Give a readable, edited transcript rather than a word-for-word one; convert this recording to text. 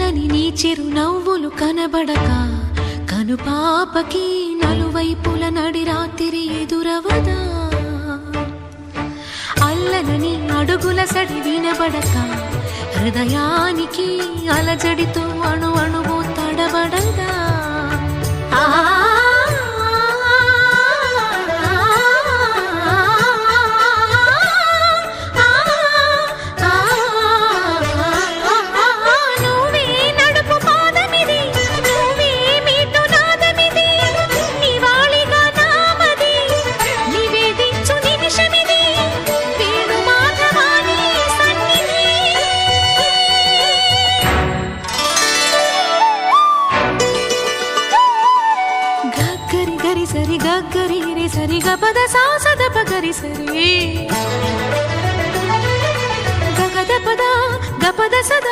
చల్లని నీ చిరునవ్వులు కనబడక కనుపాపకి నలువైపుల నడి రాత్రి ఎదురవదా అల్లలని అడుగుల సడి వినబడక హృదయానికి అలజడితో అణు అణువు తడబడదా గరి సరి గరి రే సరి గపద సా సద పగరి సరి గగద పద గపద సద